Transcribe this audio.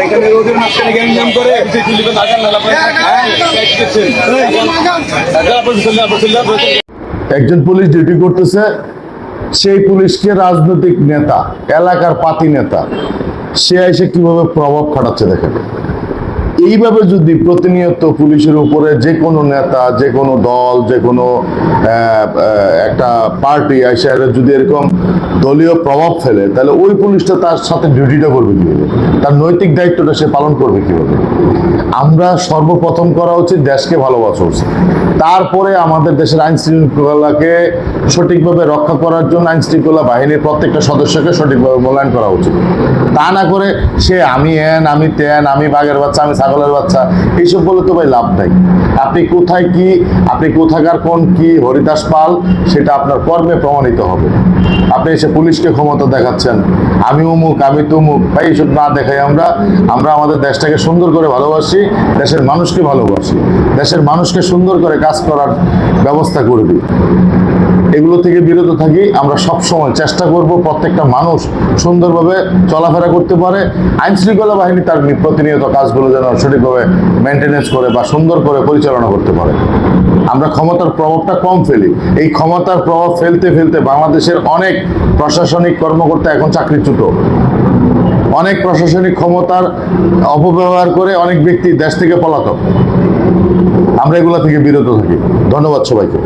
এখানে রোদের মাঝখানে গ্যাংজাম করে একজন পুলিশ ডিউটি করতেছে, সেই পুলিশকে রাজনৈতিক নেতা, এলাকার পাতি নেতা, সে এসে কিভাবে প্রভাব খাটাচ্ছে দেখেন। এইভাবে যদি প্রতিনিয়ত পুলিশের উপরে যে কোনো নেতা, যে কোনো দল, যে কোনো একটা পার্টি এসে যদি এরকম দলীয় প্রভাব ফেলে, তাহলে ওই পুলিশটা তার সাথে ডিউটিটা করবে কিভাবে, তার নৈতিক দায়িত্বটা সে পালন করবে কিভাবে। আমরা সর্বপ্রথম করা উচিত দেশকে ভালোবাসা উচিত, তারপরে আমাদের দেশের আইন শৃঙ্খলাকে সঠিকভাবে রক্ষা করার জন্য আইন শৃঙ্খলা বাহিনীর প্রত্যেকটা সদস্যকে সঠিকভাবে মূল্যায়ন করা উচিত। তা না করে সে আমি এন, আমি তেন, আমি বাঘের বাচ্চা, আমি ছাগলের বাচ্চা, এইসব বলে তো ভাই লাভ নাই। আপনি কোথায় কি, আপনি কোথাকার কোন কি হরিদাস পাল, সেটা আপনার কর্মে প্রমাণিত হবে। আপনি এসে পুলিশকে ক্ষমতা দেখাচ্ছেন, আমি অমুক, আমি তমুক, ভাই এইসব না দেখাই আমরা আমাদের দেশটাকে সুন্দর করে ভালোবাসি, দেশের মানুষকে ভালোবাসি, দেশের মানুষকে সুন্দর করে কাজ করার ব্যবস্থা করবি। এগুলো থেকে বিরত থাকি। আমরা সব সময় চেষ্টা করব প্রত্যেকটা মানুষ সুন্দরভাবে চলাফেরা করতে পারে, আইন শৃঙ্খলা বাহিনী তার প্রতিনিয়ত কাজগুলো যেন সঠিকভাবে মেনটেনেন্স করে বা সুন্দর করে পরিচালনা করতে পারে। আমরা ক্ষমতার প্রভাবটা কম ফেলি। এই ক্ষমতার প্রভাব ফেলতে ফেলতে বাংলাদেশের অনেক প্রশাসনিক কর্মকর্তা এখন চাকরিচ্যুত, অনেক প্রশাসনিক ক্ষমতার অপব্যবহার করে অনেক ব্যক্তি দেশ থেকে পলাতক। আমরা এগুলা থেকে বিরত থাকি। ধন্যবাদ সবাইকে।